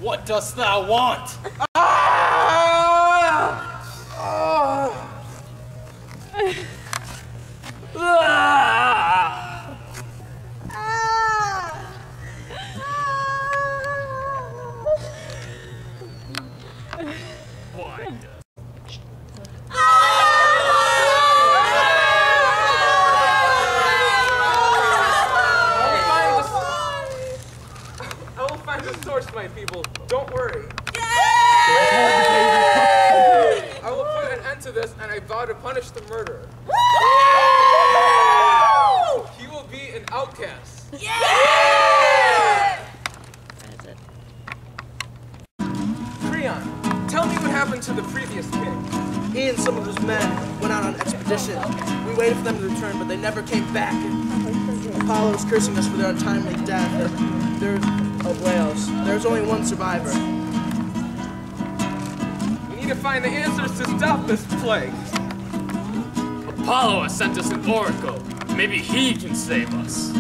What dost thou want? My people, don't worry. I will put an end to this, and I vow to punish the murderer. He will be an outcast. Creon, tell me what happened to the previous king. He and some of his men went out on expedition. We waited for them to return, but they never came back. Apollo was cursing us for their untimely death. Of whales. There's only one survivor. We need to find the answers to stop this plague. Apollo has sent us an oracle. Maybe he can save us.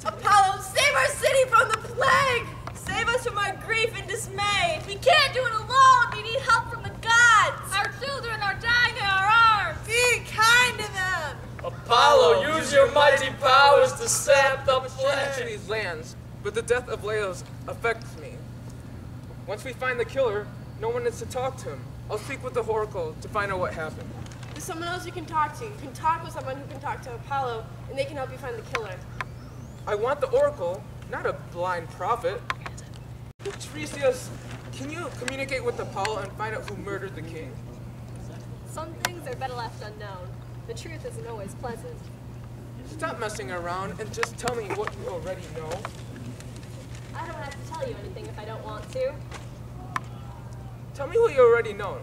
Apollo, save our city from the plague! Save us from our grief and dismay! We can't do it alone! We need help from the gods! Our children are dying in our arms! Be kind to them! Apollo, use your mighty powers to stamp the To plague. these lands, but the death of Laos affects me. Once we find the killer, no one is to talk to him. I'll speak with the oracle to find out what happened. There's someone else you can talk to. You can talk with someone who can talk to Apollo, and they can help you find the killer. I want the oracle, not a blind prophet. Tiresias, can you communicate with Apollo and find out who murdered the king? Some things are better left unknown. The truth isn't always pleasant. Stop messing around and just tell me what you already know. I don't have to tell you anything if I don't want to. Tell me what you already know.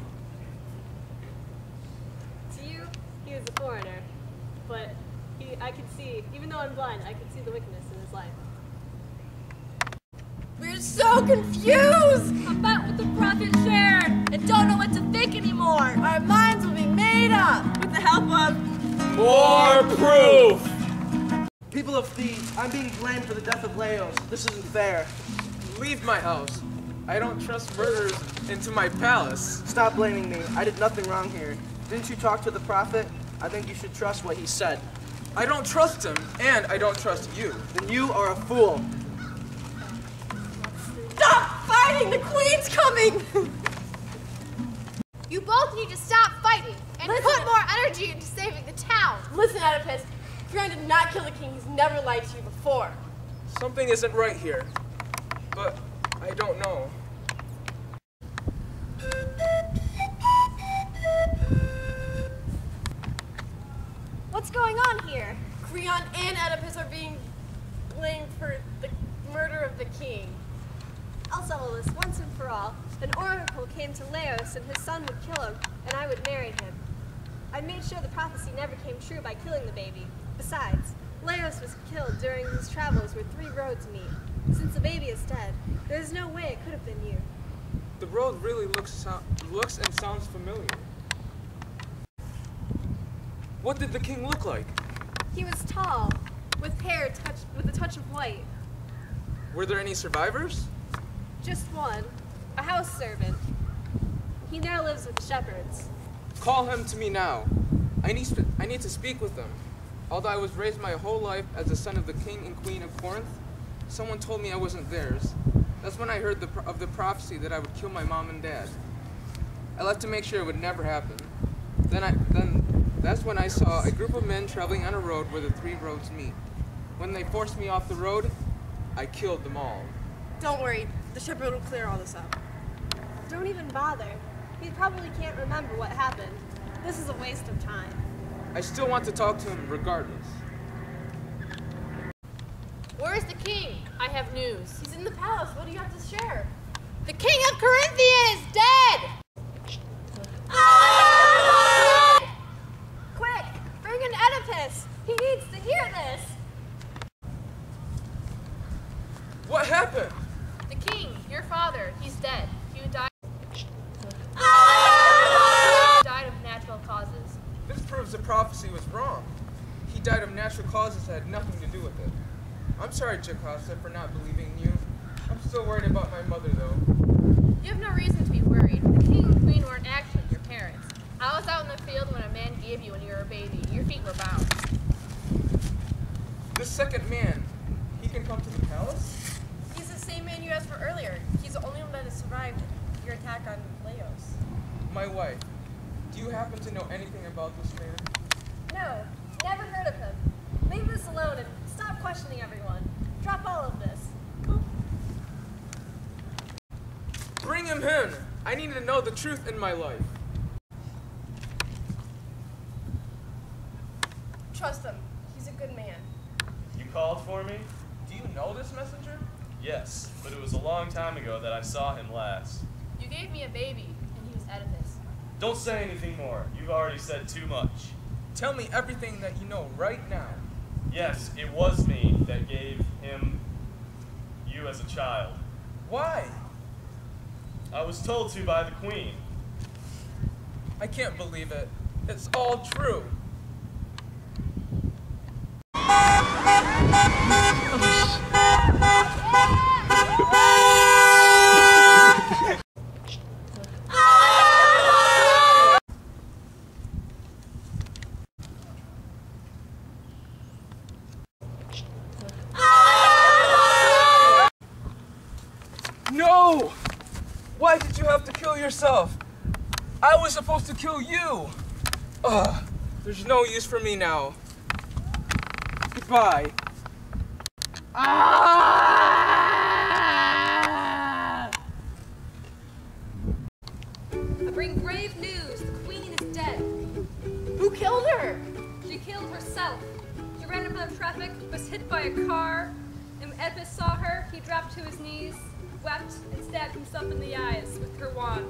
To you, he was a foreigner. But I could see, even though I'm blind, I could see the wickedness in his life. We're so confused! About what the prophet shared, and don't know what to think anymore. Our minds will be made up with the help of More proof! People of Thebes, I'm being blamed for the death of Laos. This isn't fair. Leave my house. I don't trust murderers into my palace. Stop blaming me. I did nothing wrong here. Didn't you talk to the prophet? I think you should trust what he said. I don't trust him, and I don't trust you. Then you are a fool. Stop fighting! The queen's coming! You both need to stop fighting and put more energy into saving the town. Listen, Oedipus. Creon did not kill the king. He's never lied to you before. Something isn't right here, but I don't know. What's going on here? Creon and Oedipus are being blamed for the murder of the king. I'll settle this once and for all. An oracle came to Laos and his son would kill him, and I would marry him. I made sure the prophecy never came true by killing the baby. Besides, Laos was killed during his travels where 3 roads meet. Since the baby is dead, there's no way it could have been you. The road really looks and sounds familiar. What did the king look like? He was tall, with hair touched with a touch of white. Were there any survivors? Just one, a house servant. He now lives with the shepherds. Call him to me now. I need to speak with him. Although I was raised my whole life as the son of the king and queen of Corinth, someone told me I wasn't theirs. That's when I heard of the prophecy that I would kill my mom and dad. I left to make sure it would never happen. That's when I saw a group of men traveling on a road where the 3 roads meet. When they forced me off the road, I killed them all. Don't worry. The shepherd will clear all this up. Don't even bother. He probably can't remember what happened. This is a waste of time. I still want to talk to him regardless. Where is the king? I have news. He's in the palace. What do you have to share? The king of Corinthia is dead! Quick! Bring in Oedipus! He needs to hear this! What happened? The king, your father, he's dead. He died of natural causes. This proves the prophecy was wrong. He died of natural causes that had nothing to do with it. I'm sorry, Jocasta, for not believing you. I'm still worried about my mother, though. You have no reason to be worried. The king and queen weren't actually your parents. I was out in the field when a man gave you when you were a baby. Your feet were bound. This second man, he can come to the palace? He's the same man you asked for earlier. He's the only one that has survived your attack on Laos. My wife, do you happen to know anything about this man? No, never heard of him. Leave this alone and stop questioning everyone. Drop all of this. Bring him in! I need to know the truth in my life. Trust him. He's a good man. You called for me? Do you know this messenger? Yes, but it was a long time ago that I saw him last. You gave me a baby, and he was Oedipus. Don't say anything more. You've already said too much. Tell me everything that you know right now. Yes, it was me that gave him you as a child. Why? I was told to by the queen. I can't believe it. It's all true. No! Why did you have to kill yourself? I was supposed to kill you. Ugh, there's no use for me now. Goodbye. I bring grave news. The queen is dead. Who killed her? She killed herself. She ran into the traffic, was hit by a car, and when Oedipus saw her, he dropped to his knees, wept, and stabbed himself in the eyes with her wand.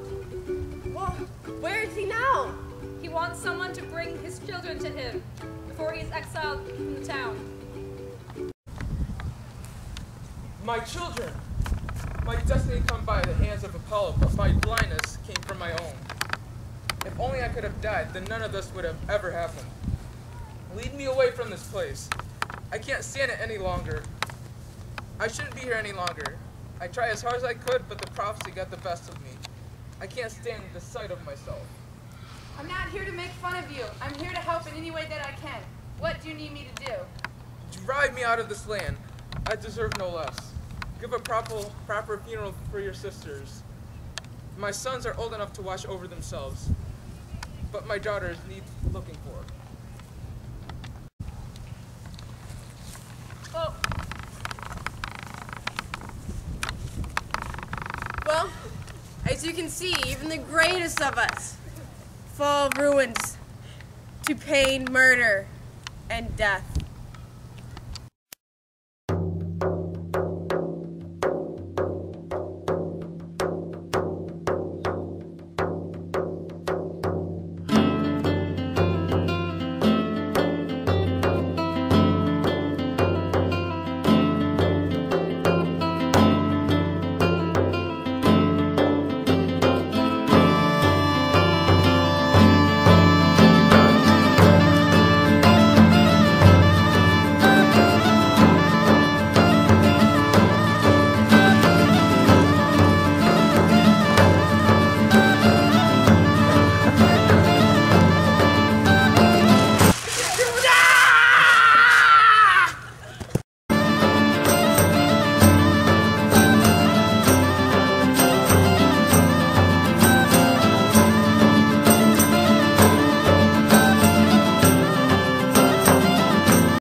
Well, where is he now? He wants someone to bring his children to him before he is exiled from the town. My children! My destiny come by the hands of Apollo, but my blindness came from my own. If only I could have died, then none of this would have ever happened. Lead me away from this place. I can't stand it any longer. I shouldn't be here any longer. I tried as hard as I could, but the prophecy got the best of me. I can't stand the sight of myself. I'm not here to make fun of you. I'm here to help in any way that I can. What do you need me to do? Drive me out of this land. I deserve no less. Give a proper funeral for your sisters. My sons are old enough to watch over themselves, but my daughters need looking for. Well, as you can see, even the greatest of us fall ruins to pain, murder, and death.